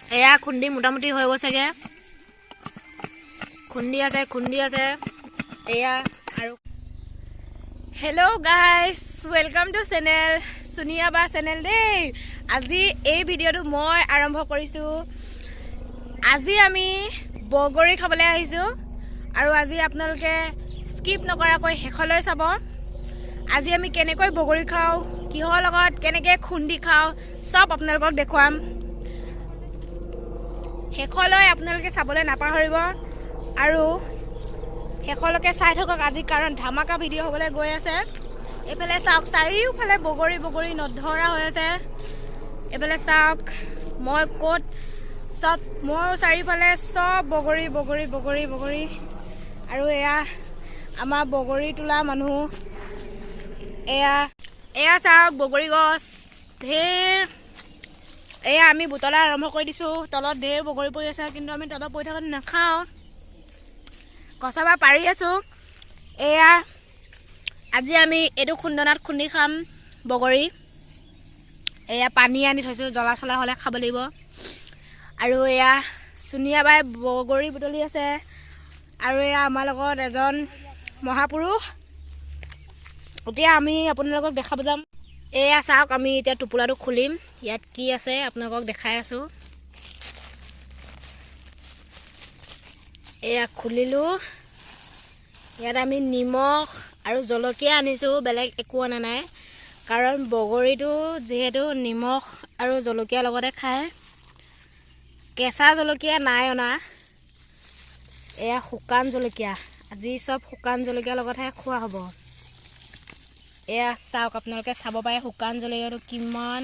এয়া খুন্দি মোটামুটি হৈ গৈছেগে খুন্দি আছে এয়া আৰু hello' guys welcome to channel Sonia বা চেনেল দেই আজি এই ভিডিঅ'টো মই আৰম্ভ কৰিছোঁ আজি আমি বগৰী খাবলৈ আহিছোঁ আৰু আজি আপোনালোকে স্কিপ নকৰাকৈ শেষলৈ চাব আজি আমি কেনেকৈ বগৰী খাওঁ কিহৰ লগত কেনেকৈ খুন্দি খাওঁ সব আপোনালোকক দেখুৱাম শেষলৈ আপোনালোকে চাবলৈ নাপাহৰিব আৰু শেষলৈকে চাই থাকক আজি কাৰণ ধামাকা ভিডিঅ' হ'বলৈ গৈ আছে এইফালে চাওক চাৰিওফালে বগৰী নধৰা হৈ আছে এইফালে চাওক মই ক'ত সব মোৰ চাৰিওফালে সব বগৰী আৰু এয়া আমাৰ বগৰী তোলা মানুহ এয়া চাওক বগৰী গছ ঢেৰ এয়া আমি বুটলা আৰম্ভ কৰি দিছোঁ তলত ঢেৰ বগৰী পৰি আছে কিন্তু আমি তলত পৰি থকাত নাখাওঁ গছৰ পৰা পাৰি আছোঁ এয়া আজি আমি এইটো খুন্দনাত খুন্দি খাম বগৰী এয়া পানী আনি থৈছোঁ জ্বলা চলা হ'লে খাব লাগিব আৰু এয়া সোনিয়া বাই বগৰী বুটলি আছে আৰু এয়া আমাৰ লগত এজন মহাপুৰুষ এতিয়া আমি আপোনালোকক দেখাব যাম এয়া চাওক আমি এতিয়া টোপোলাটো খুলিম ইয়াত কি আছে আপোনালোকক দেখাই আছোঁ এয়া খুলিলোঁ ইয়াত আমি নিমখ আৰু জলকীয়া আনিছোঁ বেলেগ একো অনা নাই কাৰণ বগৰীটো যিহেতু নিমখ আৰু জলকীয়াৰ লগতে খায় কেঁচা জলকীয়া নাই অনা এয়া শুকান জলকীয়া আজি সব শুকান জলকীয়াৰ লগতহে খোৱা হ'ব এয়া চাওক আপোনালোকে চাব পাৰে শুকান জলকীয়াটো কিমান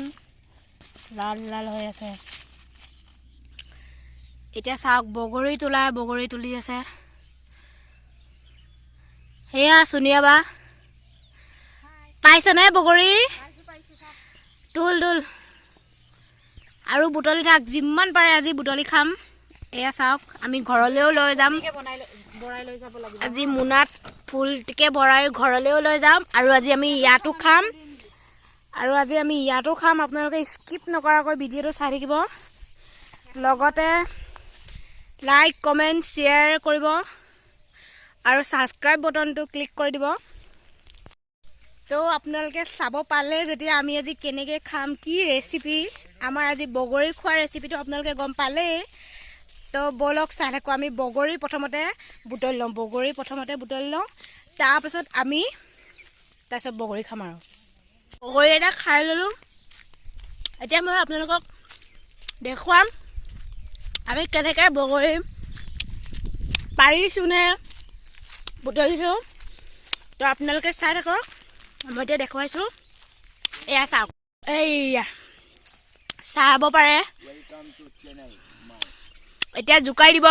লাল হৈ আছে এতিয়া চাওক বগৰী তুলি আছে সেয়া সোনিয়া বা পাইছেনে বগৰী তুল আৰু বুটলি থাক যিমান পাৰে আজি বুটলি খাম এয়া চাওক আমি ঘৰলৈও লৈ যাম আজি মোনাত ফুলটিকে ভৰাই ঘৰলৈও লৈ যাম আৰু আজি আমি ইয়াতো খাম আপোনালোকে স্কিপ নকৰাকৈ ভিডিঅ'টো চাই থাকিব লগতে লাইক কমেণ্ট শ্বেয়াৰ কৰিব আৰু ছাবস্ক্ৰাইব বটনটো ক্লিক কৰি দিব তো আপোনালোকে চাব পালে যেতিয়া আমি আজি কেনেকৈ খাম কি ৰেচিপি আমাৰ আজি বগৰী খোৱাৰ ৰেচিপিটো আপোনালোকে গম পালেই তো বলক চাই থাকোঁ আমি বগৰী প্ৰথমতে বুটলি লওঁ তাৰপিছত বগৰী খাম আৰু বগৰী এটা খাই ল'লোঁ এতিয়া মই আপোনালোকক দেখুৱাম আমি কেনেকৈ বগৰী পাৰিছোঁ নে বুটলিছোঁ তো আপোনালোকে চাই থাকক মই এতিয়া দেখুৱাইছোঁ এয়া চাওক এইয়া চাব পাৰে এতিয়া জোকাই দিব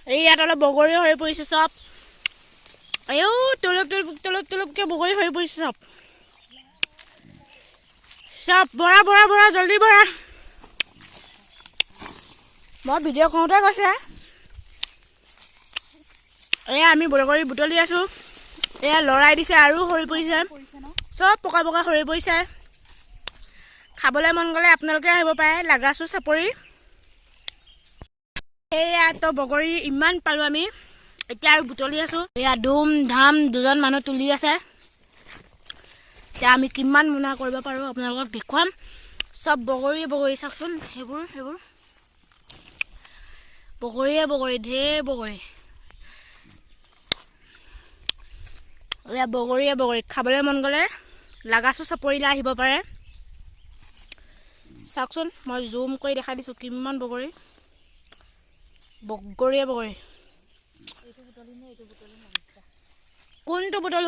এই ইয়াত অলপ বগৰী হৈ পৰিছে চব আইও তলপকৈ বগৰী হৈ পৰিছে চব বৰা জলদি বৰা মই ভিডিঅ' কৰোঁতে কৈছে এয়া আমি বগৰী বুটলি আছোঁ এয়া লৰাই দিছে আৰু সৰি পৰিছে চব পকা সৰি পৰিছে খাবলৈ মন গ'লে আপোনালোকে আহিব পাৰে লাগাছো চাপৰি এয়া তো বগৰী ইমান পালোঁ আমি এতিয়া আৰু বুটলি আছোঁ এয়া ধুম ধাম দুজন মানুহ তুলি আছে এতিয়া আমি কিমান মোনা কৰিব পাৰোঁ আপোনালোকক দেখুৱাম চব বগৰী চাওকচোন সেইবোৰ বগৰী ঢেৰ বগৰী এয়া বগৰী খাবলৈ মন গ'লে লাগাছো চাপৰিলৈ আহিব পাৰে চাওকচোন মই জুম কৰি দেখাই দিছোঁ কিমান বগৰী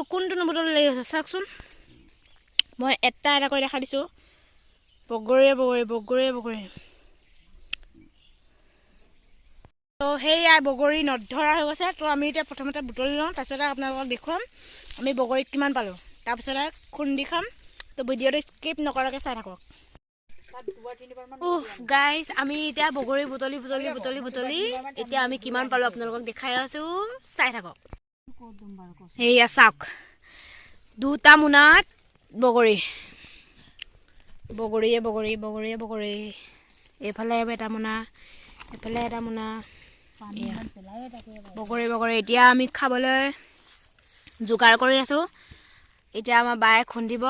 কোনটো নুবুটলি লাগি আছে চাওকচোন মই এটা কৰি দেখাই দিছোঁ বগৰী তো সেয়া বগৰী নধৰা হৈ গৈছে তো আমি এতিয়া প্ৰথমতে বুটলি লওঁ তাৰপিছতে আপোনালোকক দেখুৱাম আমি বগৰীত কিমান পালোঁ তাৰপিছতে খুন্দি খাম তো ভিডিঅ'টো স্কিপ নকৰাকৈ চাই থাকক গাইজ আমি এতিয়া বগৰী বুটলি এতিয়া আমি কিমান পালোঁ আপোনালোকক দেখাই আছোঁ চাই থাকক সেয়া চাওক দুটা মোনাত বগৰী বগৰীয়ে বগৰী বগৰীয়ে বগৰী এইফালে এটা মোনা এইফালে এটা মোনা বগৰী বগৰী এতিয়া আমি খাবলৈ যোগাৰ কৰি আছোঁ এতিয়া আমাৰ বায়ে খুন্দিব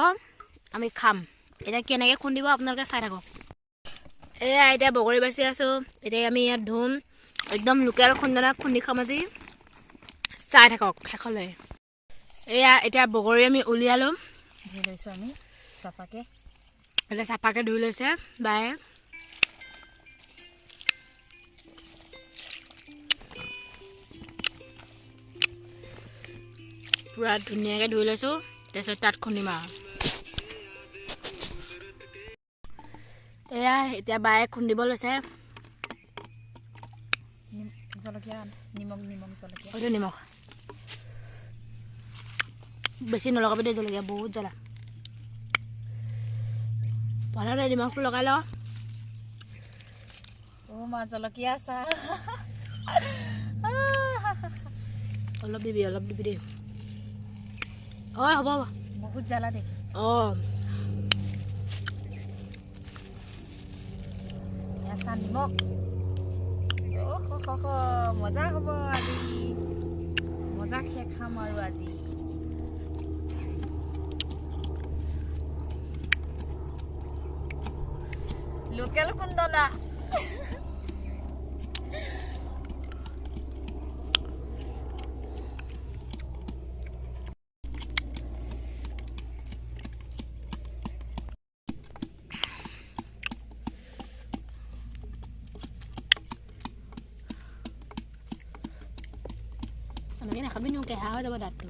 আমি খাম এতিয়া কেনেকৈ খুন্দিব আপোনালোকে চাই থাকক এয়া এতিয়া বগৰী বাচি আছোঁ এতিয়া আমি ইয়াত ধুম একদম লোকেল খুন্দনাত খুন্দি খাম আজি চাই থাকক শেষলৈ এয়া এতিয়া বগৰী আমি উলিয়ালোঁ ধুই লৈছোঁ আমি চাফাকৈ এতিয়া চাফাকৈ ধুই লৈছে বায়ে পুৰা ধুনীয়াকৈ ধুই লৈছোঁ তাৰপিছত তাত খুন্দিম আৰু এয়া এতিয়া বায়ে খুন্দিব লৈছে জলকীয়া নিমখ জলকীয়া এইটো নিমখ বেছি নলগাবি দেই জলকীয়া বহুত জ্বলা প্ৰথমতে নিমখটো লগাই লওঁ মা জলকীয়া চাহ অলপ দিবি দেই হয় হ'ব হ'ব বহুত জ্বালা দেই অঁ চাহ নিমখ মজা হ'ব আজি মজা খেৰ খাম আৰু আজি লোকেল খুন্দনা আমি নাখাবি নো কেহা হৈ যাব দাঁতটো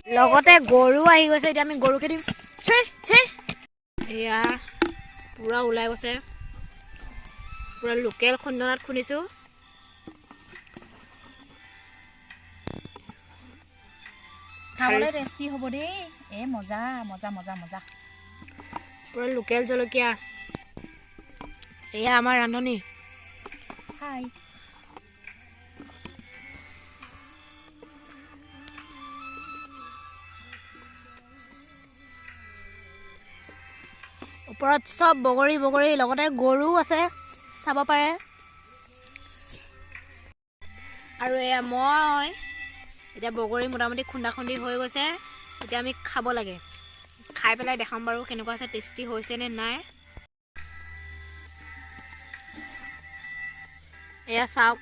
লগতে গৰু আহি গৈছে এতিয়া আমি গৰুকে দিম এয়া পুৰা ওলাই গৈছে পুৰা লোকেল খুন্দনাত খুন্দিছোঁ খাবলৈ টেষ্টি হ'ব দেই মজা মজা মজা মজা পুৰা লোকেল জলকীয়া এয়া আমাৰ ৰান্ধনি হাই ওপৰত চব বগৰী বগৰী লগতে গৰু আছে চাব পাৰে আৰু এয়া মই এতিয়া বগৰী মোটামুটি খুন্দা খুন্দি হৈ গৈছে এতিয়া আমি খাব লাগে খাই পেলাই দেখাম বাৰু কেনেকুৱা আছে টেষ্টি হৈছে নে নাই এয়া চাওক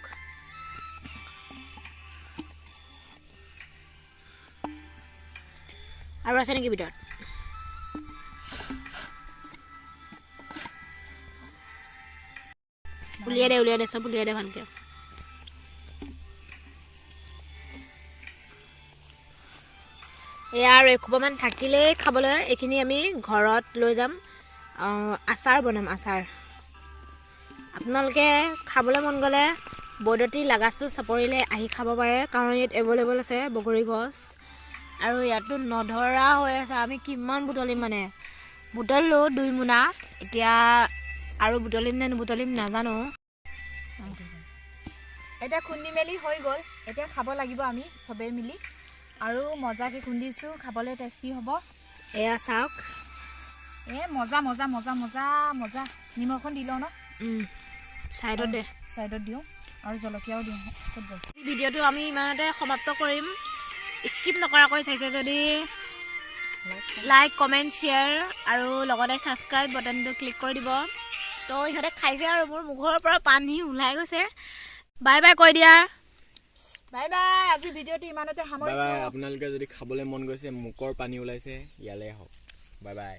আৰু আছে নেকি ভিতৰত উলিয়াই দে চব উলিয়াই দে ভালকৈ এয়া আৰু এসোপামান থাকিলেই খাবলৈ এইখিনি আমি ঘৰত লৈ যাম আচাৰ বনাম আচাৰ আপোনালোকে খাবলৈ মন গ'লে বৈদতি লাগাচু চাপৰিলৈ আহি খাব পাৰে কাৰণ ইয়াত এভেইলেবল আছে বগৰী গছ আৰু ইয়াতো নধৰা হৈ আছে আমি কিমান বুটলিম মানে বুটলিলোঁ 2 মোনা এতিয়া আৰু বুটলিম নে নুবুটলিম নাজানো এতিয়া খুন্দি মেলি হৈ গ'ল এতিয়া খাব লাগিব আমি চবেই মিলি আৰু মজাকৈ খুন্দিছোঁ খাবলৈ টেষ্টি হ'ব এয়া চাওক মজা মজা মজা মজা মজা নিমখখন দি লওঁ ন চাইডত দিওঁ আৰু জলকীয়াও দিওঁ ভিডিঅ'টো আমি ইমানতে সমাপ্ত কৰিম স্কিপ নকৰাকৈ চাইছে যদি লাইক কমেণ্ট শ্বেয়াৰ আৰু লগতে ছাবস্ক্ৰাইব বাটনটো ক্লিক কৰি দিব তো ইহঁতে খাইছে আৰু মোৰ মুখৰ পৰা পানী ওলাই গৈছে বাই বাই কৈ দিয়া বাই বাই আজি ভিডিঅ'টো ইমানতে সামৰিছোঁ আপোনালোকে যদি খাবলৈ মন গৈছে মুখৰ পানী ওলাইছে ইয়ালৈ আহক বাই বাই